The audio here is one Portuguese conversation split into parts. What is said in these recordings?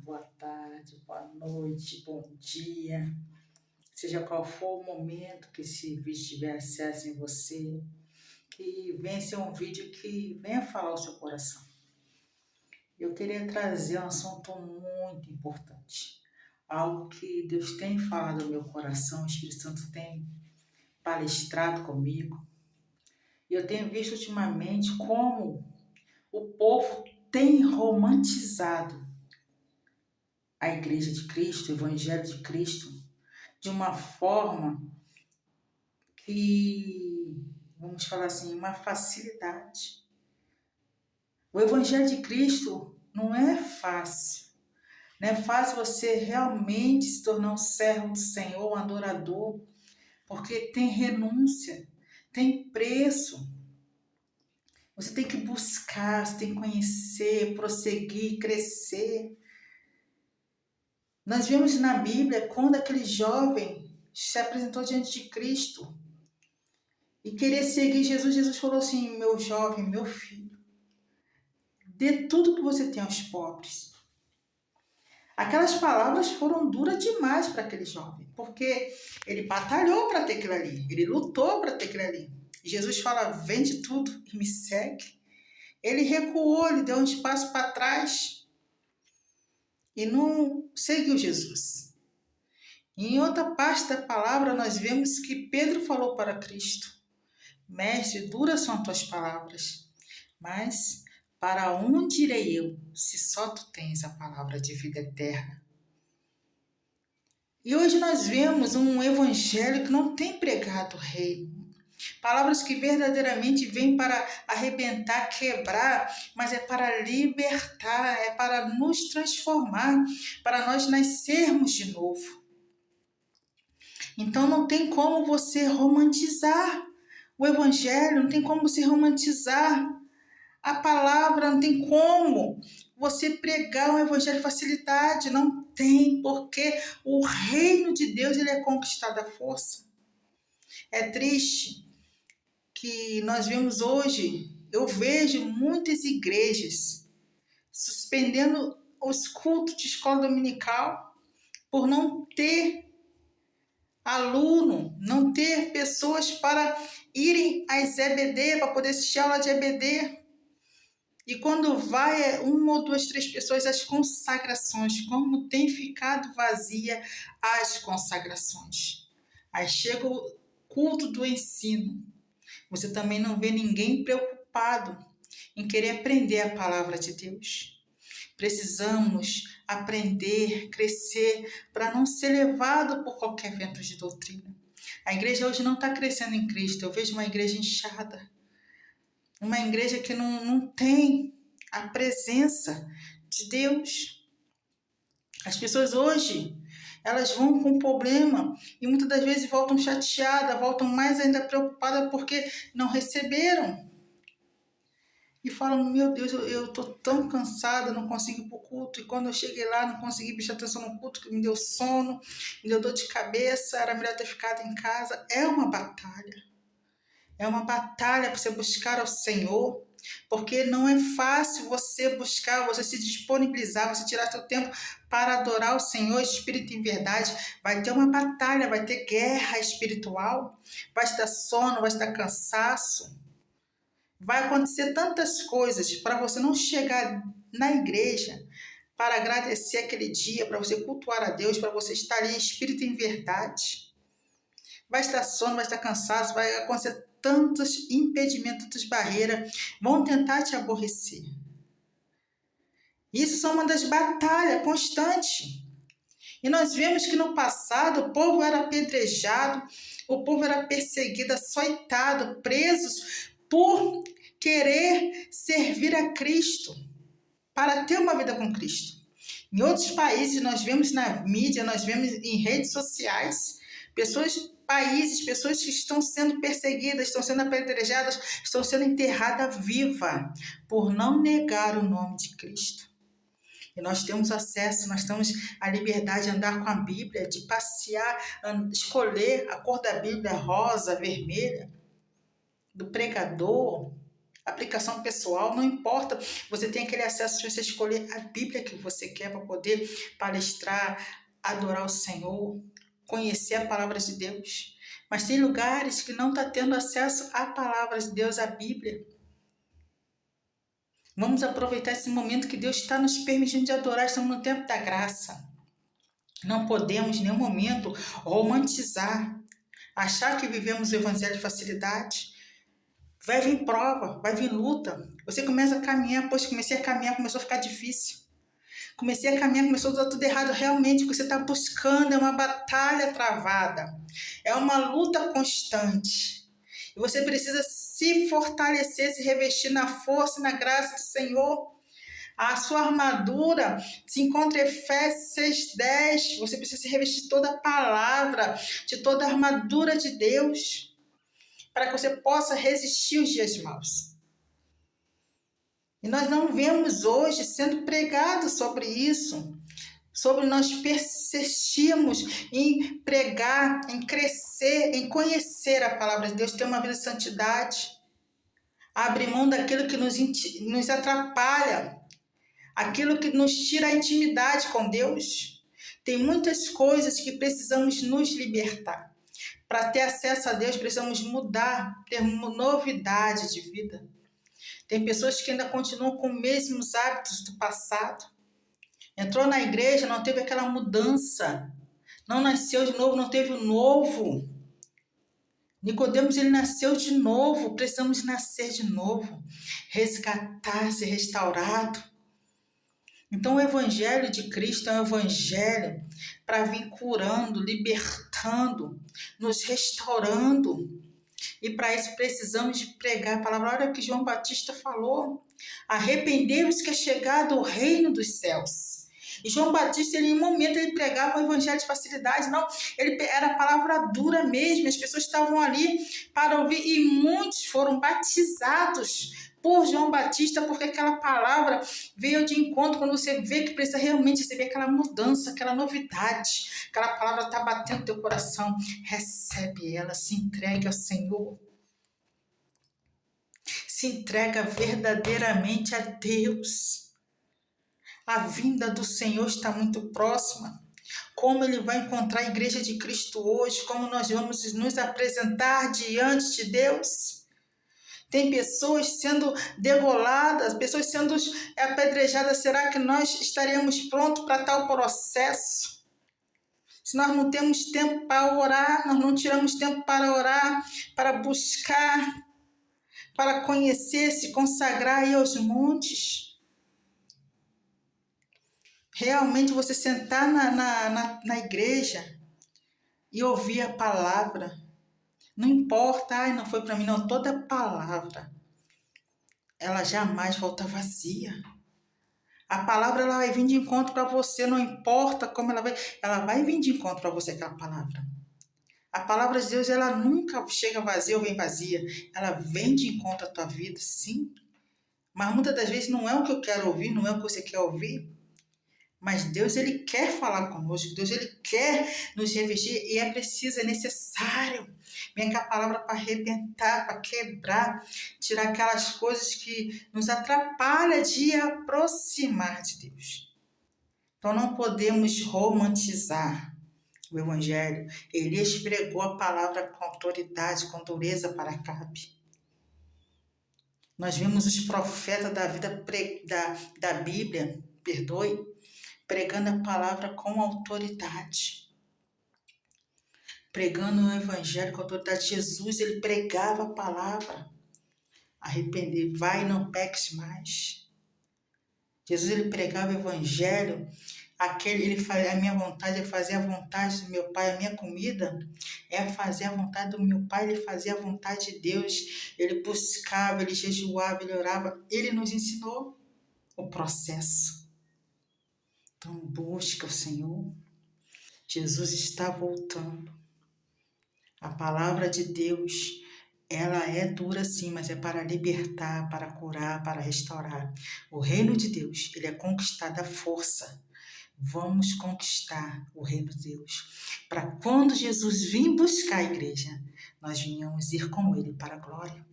boa tarde, boa noite, bom dia. Seja qual for o momento que esse vídeo tiver acesso em você, que venha ser um vídeo que venha falar o seu coração. Eu queria trazer um assunto muito importante, algo que Deus tem falado no meu coração, o Espírito Santo tem palestrado comigo. E eu tenho visto ultimamente como o povo tem romantizado a Igreja de Cristo, o Evangelho de Cristo, de uma forma que, vamos falar assim, uma facilidade. O Evangelho de Cristo não é fácil. Não é fácil você realmente se tornar um servo do Senhor, um adorador, porque tem renúncia, tem preço. Você tem que buscar, você tem que conhecer, prosseguir, crescer. Nós vemos na Bíblia quando aquele jovem se apresentou diante de Cristo e queria seguir Jesus. Jesus falou assim: meu jovem, meu filho, dê tudo que você tem aos pobres. Aquelas palavras foram duras demais para aquele jovem, porque ele batalhou para ter aquilo ali, ele lutou para ter aquilo ali. E Jesus fala: vende tudo e me segue. Ele recuou, ele deu um espaço para trás e não seguiu Jesus. Em outra parte da palavra, nós vemos que Pedro falou para Cristo: Mestre, duras são as tuas palavras, mas para onde irei eu, se só tu tens a palavra de vida eterna? E hoje nós vemos um evangelho que não tem pregado o reino. Palavras que verdadeiramente vêm para arrebentar, quebrar, mas é para libertar, é para nos transformar, para nós nascermos de novo. Então não tem como você romantizar o evangelho, não tem como você romantizar a palavra, não tem como você pregar o evangelho de facilidade, não tem, porque o reino de Deus ele é conquistado à força. É triste que nós vemos hoje, eu vejo muitas igrejas suspendendo os cultos de escola dominical por não ter aluno, não ter pessoas para irem às EBD, para poder assistir a aula de EBD. E quando vai uma ou duas, três pessoas, as consagrações, como tem ficado vazia as consagrações. Aí chega o culto do ensino. Você também não vê ninguém preocupado em querer aprender a palavra de Deus. Precisamos aprender, crescer, para não ser levado por qualquer vento de doutrina. A igreja hoje não está crescendo em Cristo. Eu vejo uma igreja inchada. Uma igreja que não tem a presença de Deus. As pessoas hoje, elas vão com problema e muitas das vezes voltam chateadas, voltam mais ainda preocupadas porque não receberam. E falam: meu Deus, eu estou tão cansada, não consigo ir para o culto. E quando eu cheguei lá, não consegui prestar atenção no culto, que me deu sono, me deu dor de cabeça, era melhor ter ficado em casa. É uma batalha. É uma batalha para você buscar ao Senhor, porque não é fácil você buscar, você se disponibilizar, você tirar seu tempo para adorar o Senhor, espírito em verdade. Vai ter uma batalha, vai ter guerra espiritual, vai estar sono, vai estar cansaço. Vai acontecer tantas coisas para você não chegar na igreja para agradecer aquele dia, para você cultuar a Deus, para você estar ali espírito em verdade. Vai estar sono, vai estar cansaço, vai acontecer tantos impedimentos, tantas barreiras, vão tentar te aborrecer. Isso são uma das batalhas constantes. E nós vemos que no passado o povo era apedrejado, o povo era perseguido, açoitado, presos por querer servir a Cristo, para ter uma vida com Cristo. Em outros países, nós vemos na mídia, nós vemos em redes sociais, pessoas que estão sendo perseguidas, estão sendo apedrejadas, estão sendo enterradas viva por não negar o nome de Cristo. E nós temos acesso, nós temos a liberdade de andar com a Bíblia, de passear, escolher a cor da Bíblia, rosa, vermelha, do pregador. aplicação pessoal, não importa. Você tem aquele acesso de você escolher a Bíblia que você quer para poder palestrar, adorar o Senhor, conhecer a palavra de Deus. Mas tem lugares que não está tendo acesso à palavra de Deus, à Bíblia. Vamos aproveitar esse momento que Deus está nos permitindo de adorar. Estamos no tempo da graça. Não podemos, em nenhum momento, romantizar, achar que vivemos o evangelho de facilidade. Vai vir prova, vai vir luta. Você começa a caminhar, poxa, comecei a caminhar, começou a ficar difícil. Comecei a caminhar, começou a dar tudo errado. Realmente, o que você está buscando é uma batalha travada. É uma luta constante. E você precisa se fortalecer, se revestir na força e na graça do Senhor. A sua armadura se encontra em Efésios 6:10. Você precisa se revestir de toda a palavra, de toda a armadura de Deus, para que você possa resistir os dias maus. E nós não vemos hoje sendo pregado sobre isso, sobre nós persistirmos em pregar, em crescer, em conhecer a palavra de Deus, ter uma vida de santidade, abrir mão daquilo que nos atrapalha, aquilo que nos tira a intimidade com Deus. Tem muitas coisas que precisamos nos libertar. Para ter acesso a Deus, precisamos mudar, ter uma novidade de vida. Tem pessoas que ainda continuam com os mesmos hábitos do passado. Entrou na igreja, não teve aquela mudança. Não nasceu de novo, não teve o novo. Nicodemos, ele nasceu de novo. Precisamos nascer de novo. Resgatar, ser restaurado. Então, o evangelho de Cristo é um evangelho para vir curando, libertando, nos restaurando. E para isso precisamos pregar a palavra. Olha o que João Batista falou. Arrependei-vos que é chegado o reino dos céus. E João Batista, em um momento, ele pregava o evangelho de facilidade. Não, ele era a palavra dura mesmo. As pessoas estavam ali para ouvir e muitos foram batizados por João Batista, porque aquela palavra veio de encontro quando você vê que precisa realmente receber aquela mudança, aquela novidade. Aquela palavra está batendo no teu coração. Recebe ela, se entregue ao Senhor. Se entrega verdadeiramente a Deus. A vinda do Senhor está muito próxima. Como Ele vai encontrar a igreja de Cristo hoje, como nós vamos nos apresentar diante de Deus. Tem pessoas sendo degoladas, pessoas sendo apedrejadas. Será que nós estaremos prontos para tal processo? Se nós não temos tempo para orar, nós não tiramos tempo para orar, para buscar, para conhecer, se consagrar aí aos montes. Realmente você sentar na igreja e ouvir a palavra. Não importa, não foi para mim, não. Toda palavra, ela jamais volta vazia. A palavra, ela vai vir de encontro para você, não importa como ela vai vir de encontro para você, aquela palavra. A palavra de Deus, ela nunca chega vazia ou vem vazia. Ela vem de encontro à tua vida, sim. Mas muitas das vezes não é o que eu quero ouvir, não é o que você quer ouvir. Mas Deus, Ele quer falar conosco, Deus, Ele quer nos revestir e é preciso, é necessário. Vem com a palavra para arrebentar, para quebrar, tirar aquelas coisas que nos atrapalham de aproximar de Deus. Então não podemos romantizar o Evangelho. Elias pregou a palavra com autoridade, com dureza para Acabe. Nós vimos os profetas da vida da Bíblia, pregando a palavra com autoridade. Pregando o evangelho com autoridade. Jesus, ele pregava a palavra. Arrepender, vai e não peques mais. Jesus, ele pregava o evangelho. A minha vontade é fazer a vontade do meu Pai. A minha comida é fazer a vontade do meu Pai. Ele fazia a vontade de Deus. Ele buscava, ele jejuava, ele orava. Ele nos ensinou o processo. Então, busca o Senhor. Jesus está voltando. A palavra de Deus, ela é dura sim, mas é para libertar, para curar, para restaurar. O reino de Deus, ele é conquistado à força. Vamos conquistar o reino de Deus. Para quando Jesus vir buscar a igreja, nós venhamos ir com ele para a glória.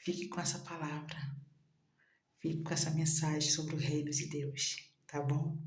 Fique com essa palavra. Fique com essa mensagem sobre o reino de Deus, tá bom?